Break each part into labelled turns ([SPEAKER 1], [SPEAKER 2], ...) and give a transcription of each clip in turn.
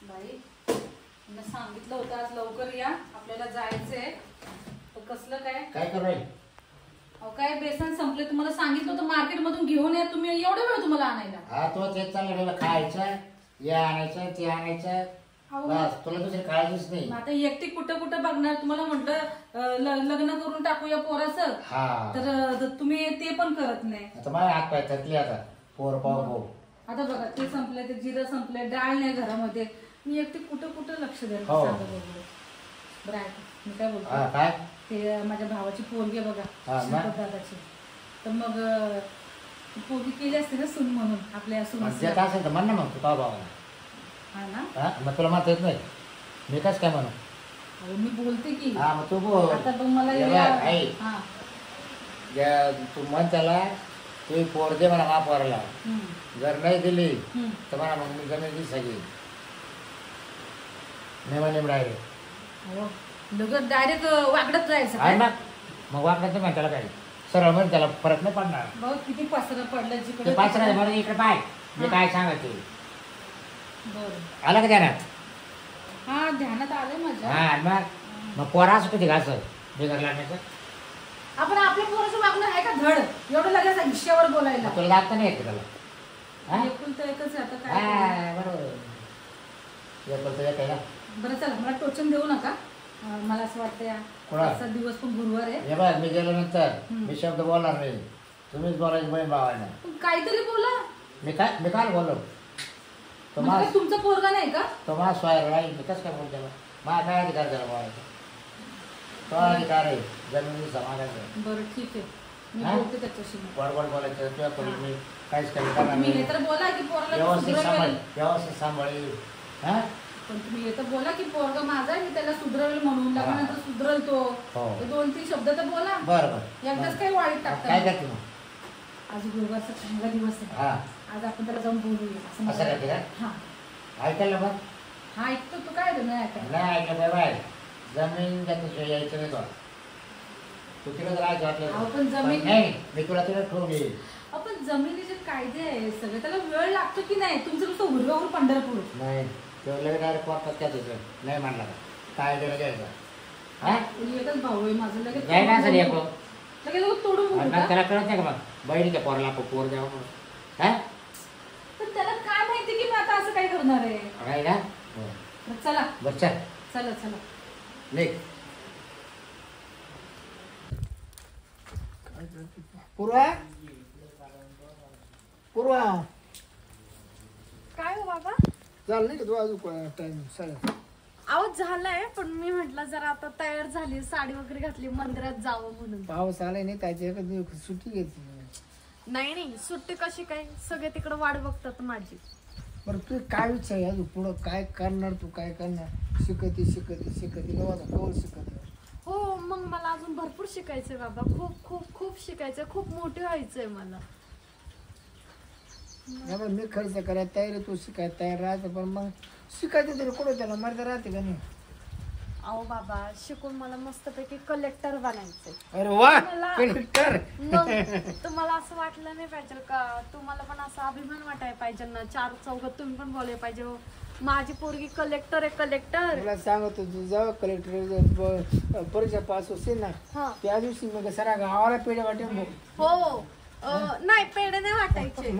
[SPEAKER 1] बाई मी सांगितलं होतं आज लवकर या, आपल्याला जायचंय. तर कसलं काय
[SPEAKER 2] काय करायचं?
[SPEAKER 1] अहो काय बेसन संपले, तुम्हाला सांगितलं होतं मार्केट मधून घेऊन या. तुम्ही एवढा वेळ तुम्हाला आणायला?
[SPEAKER 2] हा तो तेच चाललं खायचं, हे आणायचं ते आणायचं, बस तुला दुसरी काळजीच नाही.
[SPEAKER 1] आता एकटी कुठं कुठं बघणार? तुम्हाला म्हटलं लग्न करून टाकूया पोराचं, तर तुम्ही ते पण करत नाही.
[SPEAKER 2] आता माझे हात पाय थकले आता पोर पाहू.
[SPEAKER 1] आता बघा ते संपले, ते जिरं संपले, डाळ नाही घरामध्ये. मी एकटी कुठं कुठं लक्ष द्यायला सांगा बरोबर. बरं ऐका मी काय बोलतो,
[SPEAKER 2] काय
[SPEAKER 1] ते माझ्या भावाची पोरगी बघा दादाची, तर मग पोरगी केली असते ना सून म्हणून आपल्या सून
[SPEAKER 2] असेल तर म्हण ना मग तू का बाबा.
[SPEAKER 1] हा ना,
[SPEAKER 2] मग तुला माहित येत नाही मी कस काय म्हणू?
[SPEAKER 1] मी बोलते की
[SPEAKER 2] हा मग तू बोल.
[SPEAKER 1] आता बघ मला
[SPEAKER 2] तू म्हण त्याला तू पोर दे म्हणा पोराला. जर नाही दिली तर म्हणा मग मी जमीन दिसा घेईन. नेमा निमडायला
[SPEAKER 1] लगेच डायरेक्ट वाकडत जायचं
[SPEAKER 2] आहे ना. मग वाकडत नाही त्याला काय सरळ म्हणजे त्याला फरक नाही पडणार.
[SPEAKER 1] बघ किती पसरं पडलं जिकडे.
[SPEAKER 2] पाचरा बरं इकडे पाय मी काय सांगते.
[SPEAKER 1] बरं
[SPEAKER 2] आलं का ध्यानात?
[SPEAKER 1] हा ध्यानात आलंय माझ्या.
[SPEAKER 2] हा मग पोरा असं किती घास बिगर लागण्याचं.
[SPEAKER 1] आपण आपल्या पोराचं वागणं आहे का धड? एवढं लगेच विषयावर बोलायला.
[SPEAKER 2] तुला लागतं नाही येते त्याला.
[SPEAKER 1] एकुलतं एकच आहे आता काय.
[SPEAKER 2] बरोबर एकुलतं एक आहे ना.
[SPEAKER 1] बरं चला मला टोचन देऊ नका. मला असं वाटतं या दिवस पण गुरुवार आहे.
[SPEAKER 2] हे बघ मी गेल्यानंतर मी शब्द बोलणार नाही. तुम्हीच बोलायचं बहीण भावाने.
[SPEAKER 1] काहीतरी बोला.
[SPEAKER 2] मी काय बोललो?
[SPEAKER 1] तुमचा पोरगा नाही का?
[SPEAKER 2] तो माझा स्वायर राहील. मी कसं काय बोलतो? माझा काय अधिकार त्याला बोलायचा? तो अधिकार आहे जमिनी समाजाचा.
[SPEAKER 1] बरं ठीक आहे मी बोलते त्याच्याशी.
[SPEAKER 2] बडबड बोलायचं तुझ्या पोरी मी काहीच काही करणार
[SPEAKER 1] मी
[SPEAKER 2] नाही.
[SPEAKER 1] तर बोला की पोराला
[SPEAKER 2] व्यवस्थित सांभाळी. हा
[SPEAKER 1] पण तुम्ही येतं बोला की पोरगा माझा आहे, मी त्याला सुधरवेल म्हणून लग्नानंतर सुधरल तो. 2-3 शब्द तर बोला.
[SPEAKER 2] बरं
[SPEAKER 1] एकदाच काही वाईट टाकता.
[SPEAKER 2] काय करते मग?
[SPEAKER 1] आज गुरुवारचा चांगला दिवस आहे. आज आपण त्याला जाऊन बोलूया
[SPEAKER 2] असं करते का?
[SPEAKER 1] हा
[SPEAKER 2] ऐकायला मग
[SPEAKER 1] हा ऐकतो तू काय नाही ऐकायला.
[SPEAKER 2] नाही ऐकलं बाय जमीन त्याच्याशिवाय यायचं नाही. तू तिकडे राहायचं वाटलं
[SPEAKER 1] पण जमीन
[SPEAKER 2] नाही मी तुला तिकडे ठेवली.
[SPEAKER 1] आपण जमिनीचे कायदे आहे सगळे, त्याला वेळ लागतो की नाही? तुमचं नुसतं हुरगाहून पंढरपूर
[SPEAKER 2] नाही तेवढं डायरेक्ट वाटतात त्या तुझं नाही म्हणला काय गेलं घ्यायचं.
[SPEAKER 1] एकच भाऊ आहे माझं. लगेच
[SPEAKER 2] काय ना सर
[SPEAKER 1] लगेच तोडून
[SPEAKER 2] त्याला कळत नाही का मग बहिणीच्या पोरला पोर द्यावं म्हणून.
[SPEAKER 1] पण त्याला काय माहिती की मी आता असं काय करणार आहे
[SPEAKER 2] ना.
[SPEAKER 1] चला
[SPEAKER 2] बरं चल
[SPEAKER 1] चला चला
[SPEAKER 2] निघ.
[SPEAKER 3] पूर्वा पूर्वा
[SPEAKER 4] काय हो बाबा?
[SPEAKER 3] झालं नाही का तू अजून टाइम सगळं?
[SPEAKER 4] आवाज झालाय पण मी म्हटलं जरा आता तयार झाली, साडी वगैरे घातली, मंदिरात जावं म्हणून.
[SPEAKER 3] पाऊस आलाय नाही त्याची एखादी सुट्टी घेतली.
[SPEAKER 4] नाही नाही सुट्टी कशी काय, सगळे तिकडे वाट बघतात माझी.
[SPEAKER 3] बरं तू काय विचार आहे अजून पुढं काय करणार? तू काय करणार? शिकती कवळ शिकत.
[SPEAKER 4] हो मग मला अजून भरपूर शिकायचंय बाबा. खूप खूप खूप शिकायचंय. खूप मोठे व्हायचंय मला.
[SPEAKER 3] मी खर्च करायला तयार आहे, तू शिकायला तयार राहते. पण मग शिकायचं तरी कुठं त्याला मर्यादा राहते का नाही?
[SPEAKER 4] अहो बाबा शिकून मला मस्तपैकी कलेक्टर बनायचंय.
[SPEAKER 3] अरे वा कलेक्टर.
[SPEAKER 4] तुम्हाला असं वाटलं नाही पाहिजे का? तुम्हाला पण असा अभिमान वाटायला पाहिजे ना. 4 चौघात तुम्ही पण बोलायला पाहिजे माझी पोरगी कलेक्टर आहे. कलेक्टर
[SPEAKER 3] तुला सांगतो तू जेव्हा कलेक्टर परीक्षा पास होते ना त्या दिवशी मग सारा गावाला पेढे वाटेल.
[SPEAKER 4] हो नाही पेढे नाही वाटायचे,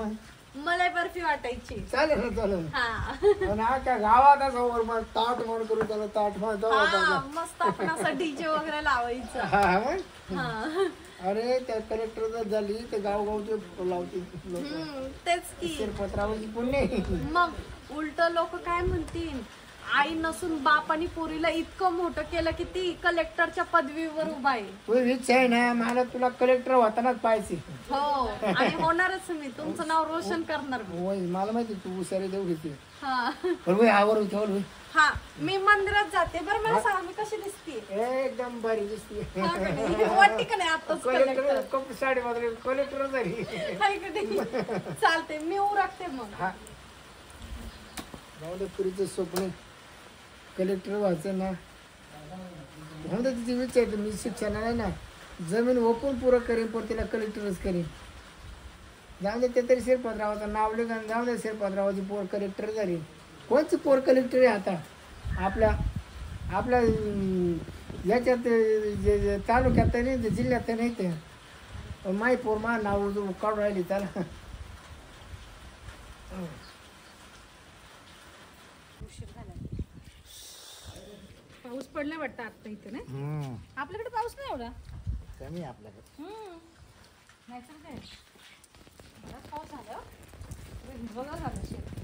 [SPEAKER 4] मला बर्फी वाटायची.
[SPEAKER 3] चालेल ना चालेल. त्या गावात असं ताट म्हण करू त्याला ताट
[SPEAKER 4] मस्त आपण असं डीजे वगैरे लावायचं.
[SPEAKER 3] अरे त्या कलेक्टर झाली तर गावगावचे लावते
[SPEAKER 4] तेच की
[SPEAKER 3] शिरपत्रावरची पुण्य.
[SPEAKER 4] मग उलट लोक काय म्हणतील, आई नसून बाप आणि पोरीला इतकं मोठं केलं की ती कलेक्टरच्या पदवीवर उभा आहे.
[SPEAKER 3] तू इच्छा आहे ना मला तुला कलेक्टर होतानाच पाहिजे.
[SPEAKER 4] हो आणि होणारच मी. तुमचं नाव रोशन करणार.
[SPEAKER 3] मला माहिती तू हुशारी देऊ.
[SPEAKER 4] हा हा मी मंदिरात जाते. बरं मला सांगा मी कशी दिसते?
[SPEAKER 3] एकदम भारी दिसते.
[SPEAKER 4] वाटते का नाही आताच
[SPEAKER 3] कलेक्टर साडी वगैरे कलेक्टर झाली.
[SPEAKER 4] चालते मी उरकते मग.
[SPEAKER 3] पुरीचं स्वप्न कलेक्टर व्हायचं ना. तिची विचार मी शिक्षणाला ना जमीन ओपून पुरं करेन पण तिला कलेक्टरच करेन. जाऊ दे ते तरी शिरपतरावाचं नाव लिहून जाऊ दे. शिरपतरावाची पोर कलेक्टर झाली. कोणची पोर कलेक्टर आहे आता आपल्या आपल्या याच्यात जे तालुक्यात नाही ते जिल्ह्यात नाही ते माई पोर मा नाव काढून राहिली त्याला.
[SPEAKER 1] पाऊस पडला वाटतं आता इथे नाही. आपल्याकडे पाऊस नाही एवढा
[SPEAKER 2] कमी आहे आपल्याकडे.
[SPEAKER 1] नाहीतर काय बराच पाऊस झाला. हिरवगार झालं शेत.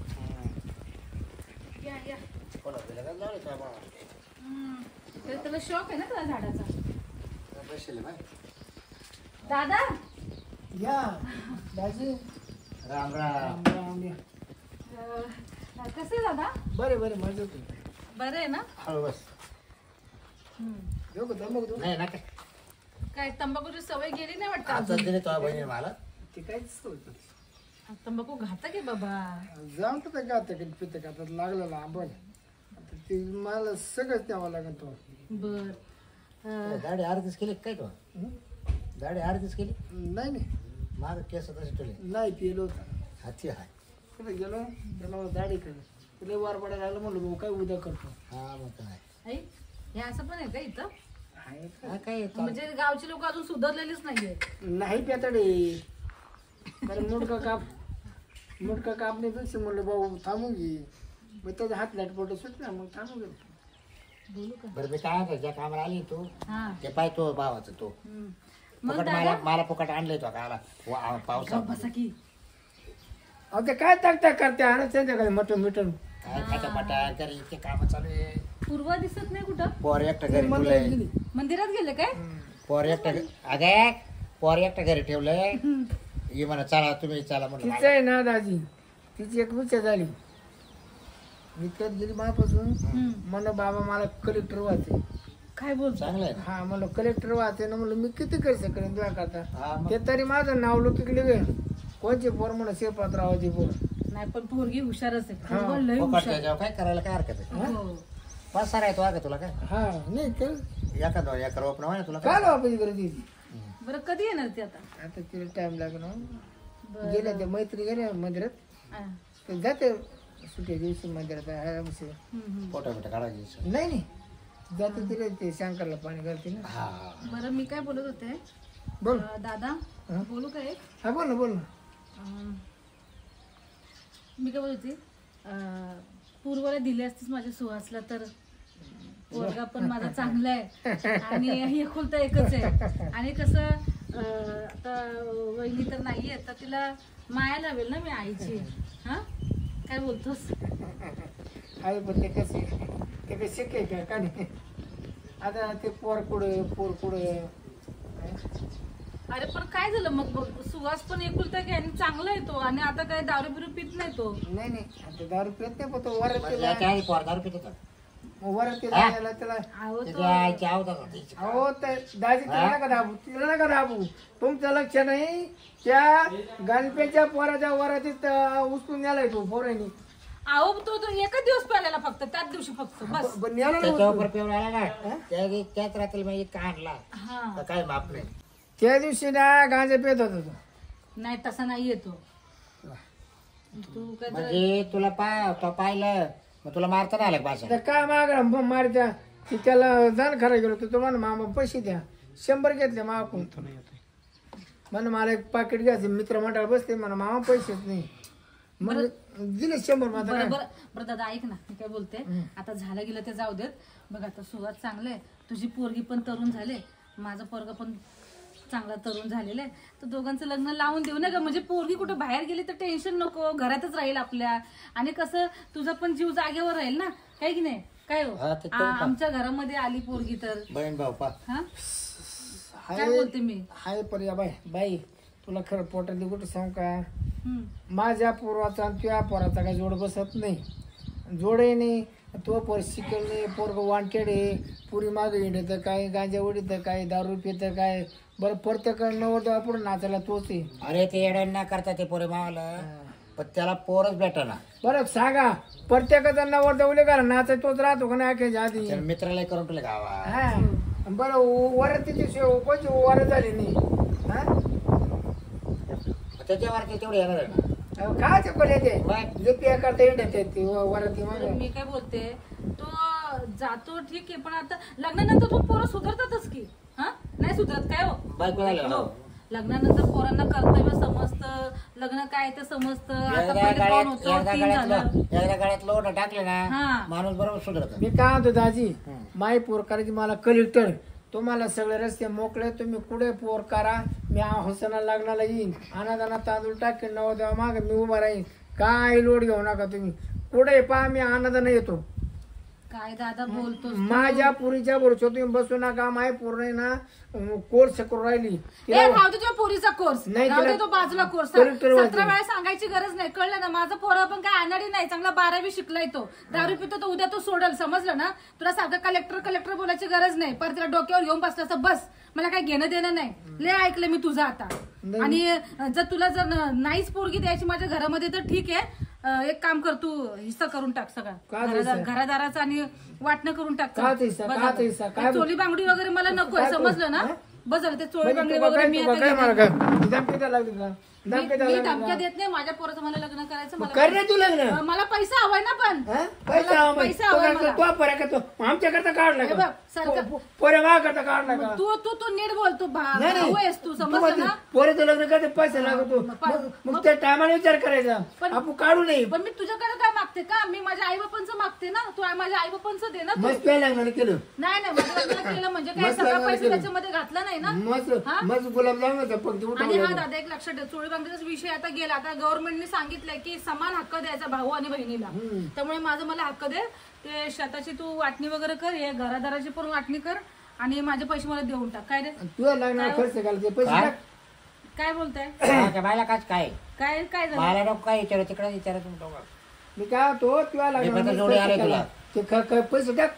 [SPEAKER 1] या या
[SPEAKER 2] कोल्हापूरला काय लावले काय बाबा?
[SPEAKER 1] त्याला शौक आहे ना त्या झाडाचा.
[SPEAKER 2] बसेल बाय.
[SPEAKER 1] दादा
[SPEAKER 3] या दाजी
[SPEAKER 2] राम राम.
[SPEAKER 3] राम या.
[SPEAKER 1] कसे दादा?
[SPEAKER 3] बरे बरे मजा होती.
[SPEAKER 1] बरं आहे ना.
[SPEAKER 2] हळू बस.
[SPEAKER 3] येऊ का दमक देऊ?
[SPEAKER 2] नाही ना काय
[SPEAKER 1] काय तंबाखूची सवय गेली नाही वाटतं
[SPEAKER 2] आता
[SPEAKER 1] अजून?
[SPEAKER 2] दिले तो बहिणी मला.
[SPEAKER 3] ते काहीच होतं
[SPEAKER 1] तंबाखू घातक आहे बाबा.
[SPEAKER 3] जाऊन तर गात पिते का आता लागलं आंबल आता ते मला सगळंच द्यावं लागेल तो.
[SPEAKER 1] बर
[SPEAKER 2] दाढी आरतीच केली काय तो? दाढी आरतीच केली.
[SPEAKER 3] नाही नाही
[SPEAKER 2] माझं केस तसे ठेवले.
[SPEAKER 3] नाही पिलो होता
[SPEAKER 2] हाती आहे.
[SPEAKER 3] कुठे गेलो त्याला दाढी केली तुला वार पडायला लागलं म्हणलं भाऊ काय उद्या करतो.
[SPEAKER 2] हा मग काय
[SPEAKER 1] आई हे असं पण आहे का इथं?
[SPEAKER 3] आहे का?
[SPEAKER 2] हा काय
[SPEAKER 1] म्हणजे गावची लोक अजून सुधारलेलीच नाहीये.
[SPEAKER 3] नाही प्यातडे कारण मुडका कापण्यापेक्षा म्हणलं भाऊ थांबू घे मग त्याचा हात लाटपट सुटला मग थांबू गेलो.
[SPEAKER 1] बोलू का?
[SPEAKER 2] बरं मी काय म्हणतो, ज्या कामाला आली तू
[SPEAKER 1] हा
[SPEAKER 2] ते पाय तो भावाचं तो
[SPEAKER 1] मग
[SPEAKER 2] फुकट
[SPEAKER 1] दादा
[SPEAKER 2] मला फुकट आणलंय तो का पावसा
[SPEAKER 1] बसा की.
[SPEAKER 3] अहो ते काय टाकता करते आणि त्यांच्याकडे मटण मिटण
[SPEAKER 2] काय खात्या पटा तरी इतके काम चालू आहे.
[SPEAKER 1] पूर्वा दिसत नाही कुठं.
[SPEAKER 2] पोर एकटं घरी ठेवलंय.
[SPEAKER 1] मंदिरात गेले काय?
[SPEAKER 2] पोर एकटं अगे पोर एकटं घरी ठेवलंय. ये म्हणा चला तुम्ही चला
[SPEAKER 3] तिचं
[SPEAKER 2] म्हणलं.
[SPEAKER 3] आहे ना दाजी तिची एक विचार झाली विकत गेली मापासून म्हणलं बाबा मला कलेक्टर व्हायचे.
[SPEAKER 1] काय बोलतो?
[SPEAKER 2] चांगलं आहे ना.
[SPEAKER 3] हा म्हणलं कलेक्टर व्हायचे ना म्हणलं मी किती खर्च करेन तुझ्या करता
[SPEAKER 2] हा मग.
[SPEAKER 3] ते तरी माझं नाव लोकिकले गे कोणचे पोर म्हणून शिरपात्रावाची पोर.
[SPEAKER 1] नाही पण पोरगी हुशारच आहे.
[SPEAKER 3] हा.
[SPEAKER 1] पोरगं लय
[SPEAKER 2] फुकट
[SPEAKER 1] हुशार.
[SPEAKER 2] त्याच्यावर काय करायला काय हरकत आहे.
[SPEAKER 1] हो.
[SPEAKER 2] पाच सारा येतो का तुला काय
[SPEAKER 3] हा नाही तर
[SPEAKER 2] एखादं एकर ओपन ना तुला
[SPEAKER 3] काय
[SPEAKER 2] काय
[SPEAKER 3] वापस गरज
[SPEAKER 1] बरं कधी येणार ती आता?
[SPEAKER 3] आता तिला टाइम लागणार
[SPEAKER 1] बरं.
[SPEAKER 3] गेल्या त्या मैत्री गेल्या मंदिरात
[SPEAKER 1] हा.
[SPEAKER 3] ते जाते सुट्या दिवशी मंदिरात आरामशीर.
[SPEAKER 2] फोटो बिटो काढायची.
[SPEAKER 3] नाही नाही जाते तिला ते शंकरला पाणी घालते ना.
[SPEAKER 2] हा
[SPEAKER 1] बरं मी काय बोलत होते
[SPEAKER 3] बोल
[SPEAKER 1] दादा बोलू का एक?
[SPEAKER 3] हा बोल ना बोल ना.
[SPEAKER 1] मी काय बोलत होती पूर्वाला दिली असतीस माझ्या सुहासला तर पोरगा पण माझा चांगला आहे आणि हे खुलता एकच आहे आणि कसं आता वहिनी तर नाहीये तर तिला माया लावेल ना मी आईची. हा काय बोलतोस?
[SPEAKER 3] आहे पण ते कसं शक्य आहे का नाही आता ते पोर कुठे
[SPEAKER 1] अरे पण काय झालं मग बघ, सुहास पण एकुलता की आणि चांगला आहे तो आणि आता काय दारू बिरू पित नाही तो.
[SPEAKER 3] नाही नाही आता दारू पित नाही पण तो वरात
[SPEAKER 2] म्हणजे
[SPEAKER 3] केला
[SPEAKER 2] याच्या आधी पोर दारू पित होता.
[SPEAKER 3] वरात केला त्याला त्याला
[SPEAKER 1] अहो तो
[SPEAKER 2] त्याच्या आईची आवडत होती.
[SPEAKER 3] अहो ते दाजी तिला नका दाबू तिला नका दाबू तुमचं लक्ष नाही त्या गणपेच्या पोराच्या वरातीत उचलून नेलाय तो पोरांनी.
[SPEAKER 1] अहो तो तो एकच दिवस पाहिलेला फक्त त्याच दिवशी फक्त बस.
[SPEAKER 3] पण नेला ना
[SPEAKER 2] त्याच्यावर
[SPEAKER 3] उचलून.
[SPEAKER 2] पिऊन आला ना त्याच रात्री मी इतका आणला
[SPEAKER 1] हा
[SPEAKER 2] तर काय माप नाही.
[SPEAKER 3] त्या दिवशी ना गांजा पेत होता तो.
[SPEAKER 1] नाही तसा नाही येतो तू काय तर-
[SPEAKER 2] म्हणजे तुला पाहिलं मग तुला मारता नाही आलं भाषा.
[SPEAKER 3] तर काय मागला मारत्या की त्याला जाण खरा गेलो तर तुम्हाला मामा पैसे द्या 100 घेतले मागून म्हणून मला एक पाकिट घ्यायचं मित्र मंडळ बसते म्हणा मामा पैसेच नाही मग दिले 100 माझा
[SPEAKER 1] बरं बरं बरं दादा ऐक ना मी काय बोलते आता झालं गेलं ते जाऊ देत. बघ आता सुरुवात चांगले तुझी पोरगी पण तरुण झाले माझं पोरग पण चांगला तरुण झालेला आहे तर दोघांचं लग्न लावून देऊ नका म्हणजे पोरगी कुठं बाहेर गेली तर टेन्शन नको घरातच राहील आपल्या आणि कसं तुझा पण जीव जागेवर राहील ना काय की नाही काय हो
[SPEAKER 2] हा, ते तर
[SPEAKER 1] आमच्या घरामध्ये आली पोरगी तर
[SPEAKER 2] बहीण भाऊ पा
[SPEAKER 1] हा काय बोलते मी
[SPEAKER 3] हाय पर या बाई तुला खरं पोटात कुठं सांग का
[SPEAKER 1] हम्म.
[SPEAKER 3] माझ्या पोराचा आणि तुझ्या पोराचा काही जोड बसत नाही जोडही नाही तो पोर शिकेल नाही पोरग वांटेड आहे पुरी मागे हिंडत काय गांजा उडीत काय दारू पित काय बरं प्रत्येक नवरदेवा पुढे नाचायला तोच आहे.
[SPEAKER 2] अरे ते येड्या न करता ते पोरे मावाला पण त्याला पोरच भेटना.
[SPEAKER 3] बरं सांगा प्रत्येकाचा नवरदेव उले करा नाचाय तोच राहतो का नाही आख्याच्या आधी
[SPEAKER 2] त्याला मित्राला करून तुला गावा
[SPEAKER 3] हा बरं वरात तिची कोणची वरात झाली नाही हा
[SPEAKER 2] त्याच्यावर ते तेवढे येणार आहे ना.
[SPEAKER 3] काय चकोले ते
[SPEAKER 2] मग?
[SPEAKER 3] जे पिया करता येत ते वराती
[SPEAKER 1] बरं, मी काय बोलते तो जातो ठीक आहे पण आता लग्नानंतर तो पोरं सुधरतातच की हा नाही सुधरत काय हो
[SPEAKER 2] बायको झालं, हो.
[SPEAKER 1] लग्नानंतर पोरांना कर्तव्य समजतं लग्न काय ते समजतं आता
[SPEAKER 2] एकदा
[SPEAKER 1] पहिले कोण होतं,
[SPEAKER 2] एकदा
[SPEAKER 1] तीन झालं.
[SPEAKER 2] गळ्यात लोट टाकले ना
[SPEAKER 1] हा.
[SPEAKER 2] माणूस बरोबर सुधरत.
[SPEAKER 3] मी काय म्हणतो दाजी माई पोर करायची मला कलेक्टर तुम्हाला सगळे रस्ते मोकळे तुम्ही कुठे पोर करा मी हसना लग्नाला येईन अनादाना तांदूळ टाकेन नवदेवा माग मी उभा राहीन काय लोड घेऊ नका तुम्ही कुठे पहा मी अनादाना येतो
[SPEAKER 1] काय दादा बोलतो
[SPEAKER 3] माझ्या पुरीच्या बरोबर तुम्ही बसू नका माय पूर्ण ना कोर्स करून राहिली
[SPEAKER 1] राहू दे तुझ्या पोरीचा कोर्स
[SPEAKER 3] नाही,
[SPEAKER 1] राहू दे
[SPEAKER 3] तिला
[SPEAKER 1] तो बाजूला कोर्स
[SPEAKER 3] कलेक्टर
[SPEAKER 1] 17
[SPEAKER 3] व्हायचं.
[SPEAKER 1] वेळा सांगायची गरज नाही कळलं ना माझा पोरा पण काय अनाडी नाही चांगला 12वी शिकलाय तो दारू पितो तो उद्या तो सोडल समजलं ना तुला सारखं कलेक्टर बोलायची गरज नाही परत तिला डोक्यावर घेऊन बसला असं बस मला काही घेणं देणं नाही लय ऐकलं मी तुझं आता आणि जर तुला जर नाहीच पोरगी द्यायची माझ्या घरामध्ये तर ठीक आहे एक काम कर तू हिस्सा करून टाक
[SPEAKER 3] का
[SPEAKER 1] सगळा
[SPEAKER 3] हिस्सा?
[SPEAKER 1] घरादाराचा आणि वाटणं करून टाक
[SPEAKER 3] का हिस्सा?
[SPEAKER 1] बस
[SPEAKER 3] का
[SPEAKER 1] आता.
[SPEAKER 3] हिस्सा?
[SPEAKER 1] ते
[SPEAKER 3] काय
[SPEAKER 1] चोली बांगडी वगैरे मला नकोय
[SPEAKER 3] काय
[SPEAKER 1] समजलं ना
[SPEAKER 3] हा?
[SPEAKER 1] बस झालं ते चोळी
[SPEAKER 3] म्हणजे
[SPEAKER 1] बांगडी
[SPEAKER 3] तुला
[SPEAKER 1] वगैरे
[SPEAKER 3] काय
[SPEAKER 1] मी
[SPEAKER 3] तुला
[SPEAKER 1] आता
[SPEAKER 3] काय
[SPEAKER 1] घेत
[SPEAKER 3] मला
[SPEAKER 1] नाही.
[SPEAKER 3] काय धमकी द्यायला लागली का धमकी
[SPEAKER 1] मी
[SPEAKER 3] द्यायला
[SPEAKER 1] धमक्या
[SPEAKER 3] लागली
[SPEAKER 1] देत नाही माझ्या पोराचं मला लग्न करायचं
[SPEAKER 3] का?
[SPEAKER 1] मला
[SPEAKER 3] कर रे तू लग्न
[SPEAKER 1] मला पैसा हवाय ना पण
[SPEAKER 3] हा? पैसा हवा मग.
[SPEAKER 1] पैसा हवाय मला.
[SPEAKER 3] तो पर्या का तो आमच्याकरता काढला
[SPEAKER 1] हे
[SPEAKER 3] का
[SPEAKER 1] बघ, सरकार-
[SPEAKER 3] पोरे माझ्याकरता काढला का
[SPEAKER 1] तू तू तू नीट बोलतो
[SPEAKER 3] नाही
[SPEAKER 1] भाऊ आहेस तू समजलं ना
[SPEAKER 3] पोरेचं लग्न करते पैसे लागतो मग त्या टायमाने विचार करायचा
[SPEAKER 1] पण-
[SPEAKER 3] आपण काढू नये
[SPEAKER 1] पण मी तुझ्याकडे काय मागते का मी माझ्या आई बापांचं मागते ना तू माझ्या आई बापांचं दे ना तू.
[SPEAKER 3] मस्त काय लग्न केलं
[SPEAKER 1] नाही नाही माझं लग्न केलं म्हणजे काय
[SPEAKER 3] मस्त
[SPEAKER 1] सगळा
[SPEAKER 3] लग्न
[SPEAKER 1] पैसा
[SPEAKER 3] केलं.
[SPEAKER 1] त्याच्यामध्ये घातला नाही ना
[SPEAKER 3] मस्त
[SPEAKER 1] हा?
[SPEAKER 3] मस्त गुलाबजाम होता फक्त
[SPEAKER 1] आणि हा
[SPEAKER 3] उठवलं
[SPEAKER 1] दादा एक लक्षात ठेव चोळी बांगडीचा विषय आता गेला आता गव्हर्नमेंटने सांगितलंय की समान हक्क द्यायचा भाऊ आणि बहिणीला त्यामुळे माझं मला हक्क दे ते शेताची तू वाटणी वगैरे कर हे घरादाराची पण वाटणी कर आणि माझे पैसे मला देऊन टाक काय रे
[SPEAKER 3] तुझ्या लग्नाला खर्च घालते पैसे
[SPEAKER 2] काय?
[SPEAKER 3] टाक.
[SPEAKER 1] काय बोलताय
[SPEAKER 2] त्या बायला काच काय
[SPEAKER 1] काय काय झालं
[SPEAKER 2] मला नको काय विचारू तिकडे विचारा तुम्ही
[SPEAKER 3] मी काय होतो तुझ्या
[SPEAKER 2] मी फक्त
[SPEAKER 3] लग्नाला
[SPEAKER 2] जोडी आले
[SPEAKER 3] पैसे
[SPEAKER 2] तुला.
[SPEAKER 3] टाक. ते पैसे टाक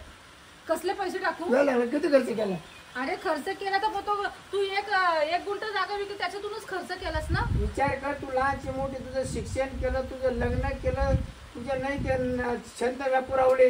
[SPEAKER 1] कसले पैसे टाकू
[SPEAKER 3] तुझ्या लग्नाला किती खर्च केला
[SPEAKER 1] अरे खर्च केला तर मग तो तू एक गुंठ जागा विकली त्याच्यातूनच खर्च केलास ना
[SPEAKER 3] विचार कर तू लहानची मोठी तुझं शिक्षण केलं तुझं लग्न केलं तुझं नाही केलं छंद का पुरवले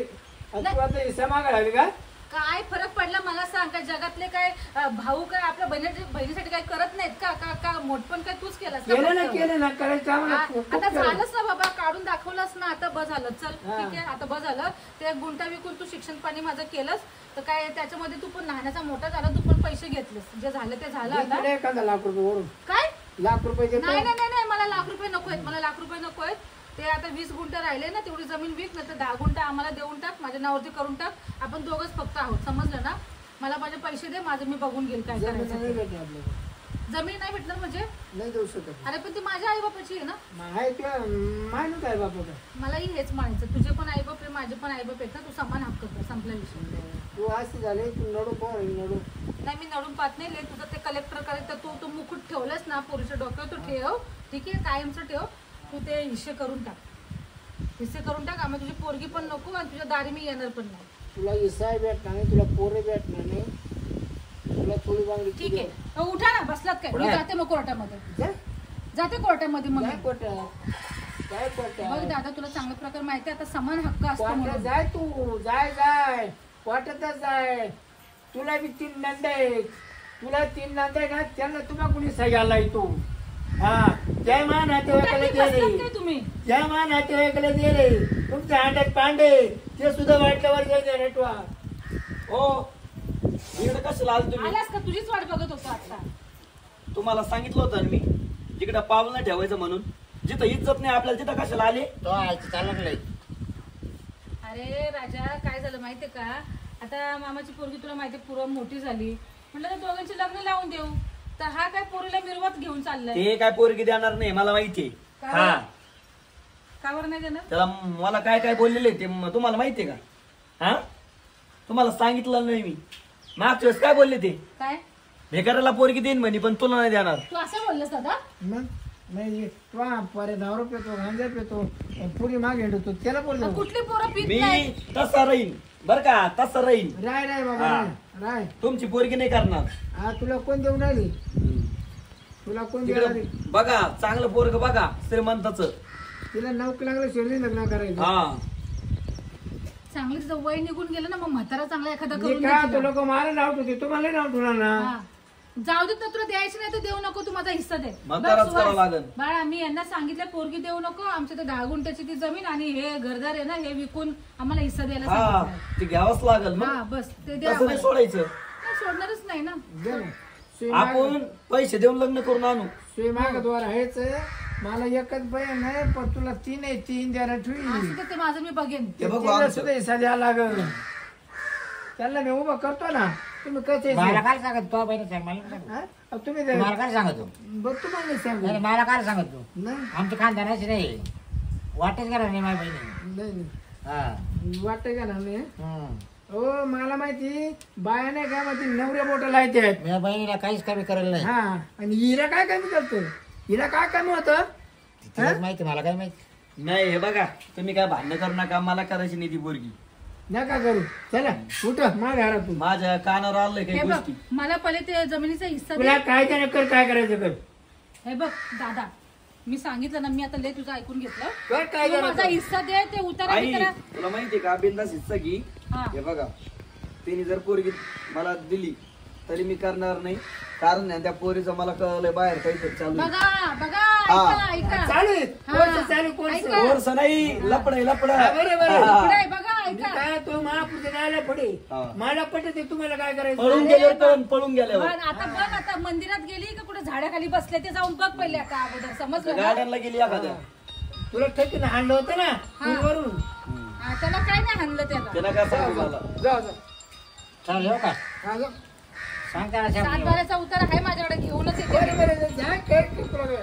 [SPEAKER 3] आणि तू आता हिस्सा मागायला लागली का
[SPEAKER 1] काय फरक पडला मला सांग का जगातले काय भाऊ काय आपल्या बहिणीसाठी काय करत नाहीत का का का मोठपण काय तूच केलास का
[SPEAKER 3] केलं ना
[SPEAKER 1] फक्त?
[SPEAKER 3] केलं ना करायचं आम्हाला खूप
[SPEAKER 1] आता
[SPEAKER 3] केलं.
[SPEAKER 1] झालंच ना बाबा काढून दाखवलंच ना आता बस झालं चल ठीक आहे आता बस झालं ते गुंठा विकून तू शिक्षण पाणी माझं केलंस तर काय त्याच्यामध्ये तू पण लहानाचा मोठा झाला तू पण पैसे घेतलेस जे झालं ते झालं आता
[SPEAKER 3] तुला एखादा लाख रुपये वरून
[SPEAKER 1] काय
[SPEAKER 3] लाख रुपये देतो
[SPEAKER 1] नाही नाही नाही नाही, मला लाख रुपये नको आहेत मला लाख रुपये नको आहेत ते आता 20 गुंठ राहिले ना तेवढी जमीन विक ना तर 10 गुंठ आम्हाला देऊन टाक माझ्या नावावरती करून टाक आपण दोघच फक्त आहोत समजलं ना मला माझे पैसे दे माझं मी बघून घेईल काय
[SPEAKER 3] जमीन
[SPEAKER 1] करायचं
[SPEAKER 3] नाही
[SPEAKER 1] ते.
[SPEAKER 3] भेटली आपल्याला
[SPEAKER 1] जमीन नाही भेटणार म्हणजे
[SPEAKER 3] नाही देऊ शकत
[SPEAKER 1] अरे पण ती माझ्या आई बापाची आहे ना
[SPEAKER 3] आहे तुझ्या मानूच आहे बापा का
[SPEAKER 1] मलाही हेच म्हणायचं तुझे पण आई बाप आहे माझे पण आई बाप आहेत ना तू समान हक्क कर संपला विषय
[SPEAKER 3] तू असे झाले तू नडू पाहून नडू
[SPEAKER 1] नाही मी नडून पाहत नाही लय तुझं ते कलेक्टर करे तर तू मुकुट ठेवलंस ना पोरीच्या डोक्यावर तू ठेव ठीक आहे कायमचं ठेव तू ते हिस्से करून टाक हिस्से करून टाक आम्हाला तुझी पोरगी पण नको आणि तुझ्या दारी मी येणार पण नाही
[SPEAKER 3] तुला इसाय भेटणार नाही तुला पोरे भेटणार नाही तुला थोडी बांगडी
[SPEAKER 1] ठीक आहे हो, उठा ना बसलात काय मी जाते मग कोर्टामध्ये जाते कोर्टामध्ये मग
[SPEAKER 3] काय
[SPEAKER 1] मी.
[SPEAKER 3] कोट काय कोट
[SPEAKER 1] बघ दादा तुला चांगला प्रकार माहिती आहे आता समान हक्क असतो
[SPEAKER 3] वाटत
[SPEAKER 1] म्हणून.
[SPEAKER 3] जाय तू जाय वाटतच जाय तुला बी 3 नंद आहेत तुला 3 नंद आहे ना त्यांना तुम्हा कुणी सगळ्याला येतो हा जय मा नातेवाईकाला
[SPEAKER 1] कुठे बसलात
[SPEAKER 3] गेले
[SPEAKER 1] काय तुम्ही
[SPEAKER 3] जय मा नातेवाईकाला गेले तुमच्या अंड्यात पांडे ते सुद्धा वाटल्यावर गेले रेटवा
[SPEAKER 5] हो इकडे कशाला आले तुम्ही
[SPEAKER 1] आलास का तुझीच वाट बघत होतो आता
[SPEAKER 5] तुम्हाला सांगितलं होतं ना मी तिकडे पावलं नाही ठेवायचं म्हणून जिथं इज्जत नाही आपल्याला तिथं कशाला आले
[SPEAKER 2] तो आयचं चाललंय
[SPEAKER 1] अरे राजा काय झालं माहितीये का आता मामाची पोरगी तुला माहिती पूर्व मोठी झाली म्हटलं तर दोघांची लग्न लावून देऊ तर हा काय पोरीला मिरवत घेऊन चाललाय
[SPEAKER 5] ते काय पोरगी देणार नाही मला माहितीये
[SPEAKER 1] का?
[SPEAKER 5] हा
[SPEAKER 1] का बरं नाही देणार
[SPEAKER 5] त्याला मला काय काय बोललेले ते तुम्हाला माहितीये का हा तुम्हाला सांगितलं नाही मी मागच्या वेळेस काय बोलले ते
[SPEAKER 1] काय
[SPEAKER 5] भेकाराला पोरगी देईन म्हणे पण तुला नाही देणार
[SPEAKER 1] तू असं बोललास दादा
[SPEAKER 3] मग नाही तू परे 10 रुपये पितो गांजा पितो पुरी मागे येतो त्याला बोललो
[SPEAKER 1] कुठली पोरं पित
[SPEAKER 5] मी
[SPEAKER 1] नाही
[SPEAKER 5] तसा राहीन बर का तसा राहीन
[SPEAKER 3] राय राय बाबा
[SPEAKER 5] हा.
[SPEAKER 3] राय
[SPEAKER 5] तुमची पोरगी नाही करणार
[SPEAKER 3] हा तुला कोण देऊन राहिली तुला कोण देऊन
[SPEAKER 5] तिकडे
[SPEAKER 3] राहिली
[SPEAKER 5] बघा चांगलं पोरग बघा श्रीमंताच
[SPEAKER 3] तिला नौक लागलं शेवटी लग्न करायचं
[SPEAKER 5] हा
[SPEAKER 1] चांगलीच वय निघून गेलं ना मग म्हातारा चांगला एखादा
[SPEAKER 3] मी
[SPEAKER 1] करून
[SPEAKER 3] काय
[SPEAKER 1] देतील
[SPEAKER 3] तो
[SPEAKER 1] ना.
[SPEAKER 3] लोक मला नाव ठेवते तुम्हाला नाव ठेवणार ना
[SPEAKER 1] हा. जाऊ देत ना, तुला द्यायची नाही तर देऊ नको, तू माझा हिस्सा दे.
[SPEAKER 5] म्हाताराच
[SPEAKER 1] बघ, सुहास,
[SPEAKER 5] करावं लागेल.
[SPEAKER 1] बाळा मी यांना सांगितलं पोरगी देऊ नको, आमच्या तर 10 गुंठ्याची ती जमीन आणि हे घरदार आहे ना, हे विकून आम्हाला हिस्सा द्यायला
[SPEAKER 5] हा
[SPEAKER 1] सांगितलं.
[SPEAKER 5] ते घ्यावंच लागेल मग.
[SPEAKER 1] हा बस ते द्या
[SPEAKER 5] तसं नाही
[SPEAKER 1] आम्हाला.
[SPEAKER 5] सोडायचं.
[SPEAKER 1] नाही, सोडणारच नाही ना.
[SPEAKER 3] दे ना.
[SPEAKER 5] आपण पैसे देऊन लग्न करून आणू.
[SPEAKER 3] मागद्वार आहेच. मला एकच बहीण आहे, पण तुला 3 आहे, 3 द्यायला ठेवी.
[SPEAKER 1] असं तर ते माझं मी बघेन.
[SPEAKER 5] ते बघू
[SPEAKER 3] तिला
[SPEAKER 5] आमचं.
[SPEAKER 3] सुद्धा हिस्सा द्यावा लागल. त्याला मी उभं करतो ना, तुम्ही कसे
[SPEAKER 2] मला काय सांगत तो बहिणी सांग मला काय सांगत?
[SPEAKER 3] तुम्ही
[SPEAKER 2] मला काय सांगत तू
[SPEAKER 3] बरं तुम्हाला नाही सांगू.
[SPEAKER 2] नाही, मला काय सांगत तू
[SPEAKER 3] नाही
[SPEAKER 2] आमच्या खानदानाची नाही वाटच करा नाही माझ्या बहिणी
[SPEAKER 3] नाही
[SPEAKER 2] हा
[SPEAKER 3] वाटत का ना नाही?
[SPEAKER 2] हम्म.
[SPEAKER 3] हो मला माहिती बाया नाही काय माहिती नवऱ्या मोठ्या लायते आहेत.
[SPEAKER 2] माझ्या बहिणीला काहीच कमी करेल नाही
[SPEAKER 3] हा आणि हिला काय कमी करतो? हिला काय कमी होतं?
[SPEAKER 2] तिलाच माहिती मला काय माहिती
[SPEAKER 5] नाही हे बघा तुम्ही काय भांडण करू नका, मला करायची नाही ती पोरगी.
[SPEAKER 3] नका करू. चला उठ माझ्या घरातून.
[SPEAKER 5] माझ्या कानावर आलंय काही
[SPEAKER 1] हे बघ
[SPEAKER 5] गोष्टी.
[SPEAKER 1] मला पहिले ते जमिनीचा हिस्सा दे.
[SPEAKER 3] तुला काय त्याने कर, काय करायचं कर.
[SPEAKER 1] हे बघ दादा, मी सांगितलं ना, मी आता लय तुझं ऐकून घेतलं.
[SPEAKER 3] कर काय
[SPEAKER 1] तू माझा
[SPEAKER 3] करायचं.
[SPEAKER 1] हिस्सा दे, ते उतारा
[SPEAKER 5] आई
[SPEAKER 1] बितारा.
[SPEAKER 5] तुला माहितीये का बिंदास हिस्सा घे.
[SPEAKER 1] हा.
[SPEAKER 5] हे बघा तिने जर पोरगी मला दिली तरी मी करणार नाही, कारण आहे त्या पोरीचं मला कळलंय बाहेर काहीतरी चालू आहे.
[SPEAKER 1] बघा बघा,
[SPEAKER 5] हा.
[SPEAKER 1] ऐका ऐका.
[SPEAKER 3] चालू आहे.
[SPEAKER 1] हा.
[SPEAKER 3] कोणचं चालू आहे, कोणचं?
[SPEAKER 1] ऐका.
[SPEAKER 5] कोर्स नाही लपड लपड.
[SPEAKER 3] बरे बरे.
[SPEAKER 1] पुढे बघा,
[SPEAKER 3] मी
[SPEAKER 1] ऐका.
[SPEAKER 3] काय तो महापुरुष राहिला पुढे
[SPEAKER 5] हा.
[SPEAKER 3] मला पटत तुम्हाला काय करायचं.
[SPEAKER 5] पळून गेल्यावर पण पळून गेल्यावर
[SPEAKER 1] पण आता बघ, आता मंदिरात गेली का कुठे झाडाखाली बसले ते जाऊन बघ पहिले आता अगोदर, समजलं ना?
[SPEAKER 5] गार्डनला गेली एखाद्या
[SPEAKER 3] तुला ठेकीनं हाणलं होतं ना पुलावरून.
[SPEAKER 1] हा, त्याला काय नाही हाणलं त्याला.
[SPEAKER 5] त्याला काय सांगू मला.
[SPEAKER 3] जाऊ जाऊ.
[SPEAKER 2] चालेल येऊ का
[SPEAKER 3] हा, जाऊ.
[SPEAKER 2] सांग त्याला सांग येऊ.
[SPEAKER 1] सातबाऱ्याचा उतारा आहे माझ्याकडे, घेऊनच येते.
[SPEAKER 3] बरे बरे जा कर की तुला वेळ.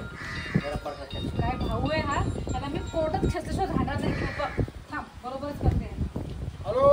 [SPEAKER 2] जरा पडतात त्याला.
[SPEAKER 1] काय भाऊ आहे हा, त्याला मी कोर्टात खेचल्याशिवाय राहणार नाही. थांब, बरोबरच करते.
[SPEAKER 3] हॅलो